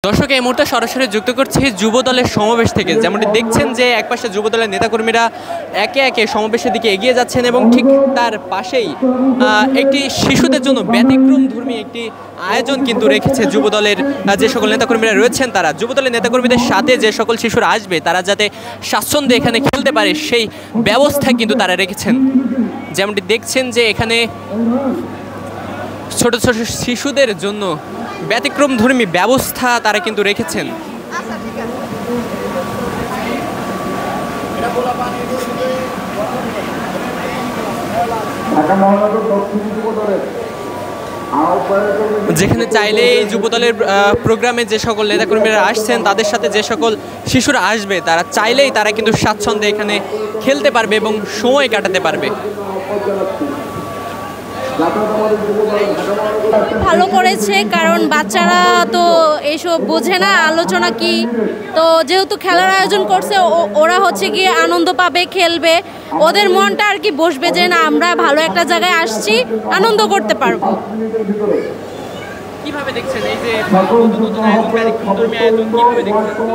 দর্শক এই মুহূর্তে সরাসরি যুক্ত করছি যুব দলের সমাবেশ থেকে। যেমনটি দেখছেন যে একপাশে যুব দলের নেতাকর্মীরা একে একে সমাবেশের দিকে এগিয়ে যাচ্ছেন এবং ঠিক তার পাশেই একটি শিশুদের জন্য ব্যতিক্রমধর্মী একটি আয়োজন কিন্তু রেখেছে যুব দলের যে সকল নেতাকর্মীরা রয়েছেন। তারা যুব দলের নেতাকর্মীদের সাথে যে সকল শিশুরা আসবে তারা যাতে স্বাচ্ছন্দ্যে এখানে খেলতে পারে সেই ব্যবস্থা কিন্তু তারা রেখেছেন। যেমনটি দেখছেন যে এখানে ছোট ছোট শিশুদের জন্য ব্যতিক্রমধর্মী ব্যবস্থা তারা কিন্তু রেখেছেন। যেখানে চাইলে এই যুবদলের প্রোগ্রামে যে সকল নেতাকর্মীরা আসছেন তাদের সাথে যে সকল শিশুরা আসবে তারা চাইলেই তারা কিন্তু স্বাচ্ছন্দ্যে এখানে খেলতে পারবে এবং সময় কাটাতে পারবে। ভালো করেছে, কারণ বাচ্চারা তো এইসব বোঝে না আলোচনা কি, তো যেহেতু খেলার আয়োজন করছে ওরা হচ্ছে গিয়ে আনন্দ পাবে, খেলবে, ওদের মনটা আর কি বসবে যে না আমরা ভালো একটা জায়গায় আসছি, আনন্দ করতে পারবো। কিভাবে দেখছেন এই যে নতুন আয়োজন, ব্যতিক্রমধর্মী আয়োজন কিভাবে দেখছেন?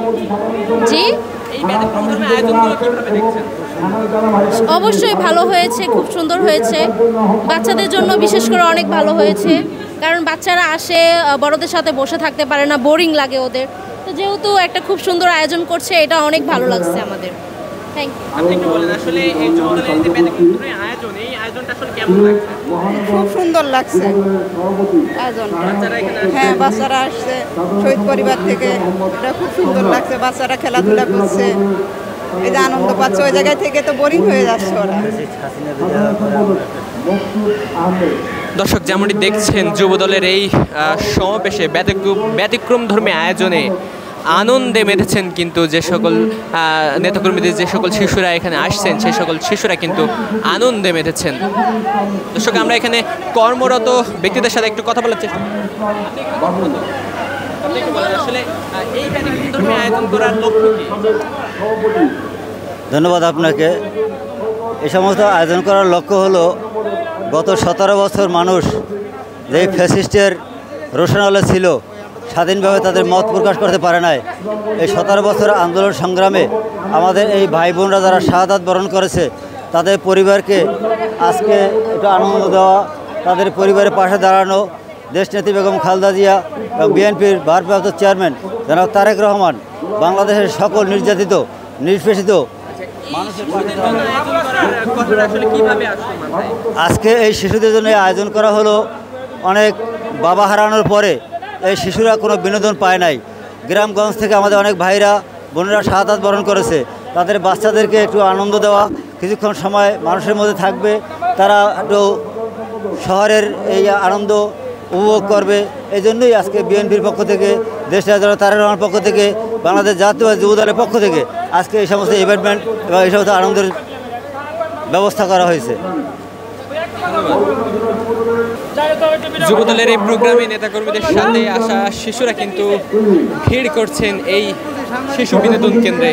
জি, এই ব্যতিক্রমধর্মী আয়োজনগুলো কিভাবে দেখছেন? অবশ্যই ভালো হয়েছে, খুব সুন্দর হয়েছে। বাচ্চাদের জন্য বিশেষ করে অনেক ভালো হয়েছে, কারণ বাচ্চারা আসে বড়দের সাথে বসে থাকতে পারে না, বোরিং লাগে ওদের। তো যেহেতু একটা খুব সুন্দর আয়োজন করছে, এটা অনেক ভালো লাগছে আমাদের। Thank you. আপনি একটু বলেন আসলে এই যুবদলের যে ব্যতিক্রমধর্মী আয়োজন, এই আয়োজনটা আসলে কেমন লাগছে? খুব সুন্দর লাগছে আয়োজনটা। হ্যাঁ, বাচ্চারা আসছে শহীদ পরিবার থেকে, এটা খুব সুন্দর লাগছে। বাচ্চারা খেলাধুলা করছে, এই যে আনন্দ পাচ্ছে, ওই জায়গায় থেকে তো বোরিং হয়ে যাচ্ছে ওরা। দর্শক যেমনটি দেখছেন যুবদলের এই সমাবেশে ব্যতিক্রমধর্মী আয়োজনে আনন্দে মেতেছেন কিন্তু যে সকল নেতাকর্মীদের যে সকল শিশুরা এখানে আসছেন সেই সকল শিশুরা কিন্তু আনন্দে মেতেছেন। দর্শক আমরা এখানে কর্মরত ব্যক্তিদের সাথে একটু কথা বলার চেষ্টা ধন্যবাদ আপনাকে। এই সমস্ত আয়োজন করার লক্ষ্য হলো গত 17 বছর মানুষ যে ফ্যাসিস্টের রোশনালে ছিল, স্বাধীনভাবে তাদের মত প্রকাশ করতে পারে নাই। এই 17 বছর আন্দোলন সংগ্রামে আমাদের এই ভাই বোনরা যারা শাহাদাত বরণ করেছে তাদের পরিবারকে আজকে একটু আনন্দ দেওয়া, তাদের পরিবারের পাশে দাঁড়ানো। দেশনেত্রী বেগম খালেদা জিয়া এবং বিএনপির ভারপ্রাপ্ত চেয়ারম্যান জনাব তারেক রহমান বাংলাদেশের সকল নির্যাতিত নিষ্পেষিত আজকে এই শিশুদের জন্য আয়োজন করা হলো। অনেক বাবা হারানোর পরে এই শিশুরা কোনো বিনোদন পায় নাই। গ্রামগঞ্জ থেকে আমাদের অনেক ভাইরা বোনেরা শাহাদাত বরণ করেছে, তাদের বাচ্চাদেরকে একটু আনন্দ দেওয়া, কিছুক্ষণ সময় মানুষের মধ্যে থাকবে, তারা একটু শহরের এই আনন্দ উপভোগ করবে। এই জন্যই আজকে বিএনপির পক্ষ থেকে, দেশনেতা জনাব তারেক রহমানের পক্ষ থেকে, বাংলাদেশ জাতীয় যুবদলের পক্ষ থেকে আজকে এই সমস্ত ইভেন্টমেন্ট এবং এই সমস্ত আনন্দের ব্যবস্থা করা হয়েছে। যুবদলের এই প্রোগ্রামে নেতাকর্মীদের সাথে আসা শিশুরা কিন্তু ভিড় করছেন এই শিশু বিনোদন কেন্দ্রে।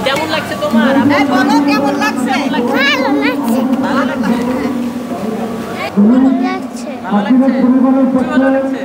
কেমন লাগছে তোমার? বলো কেমন লাগছে? ভালো লাগছে। ভালো লাগছে? ভালো লাগছে। ভালো লাগছে? কি ভালো লাগছে?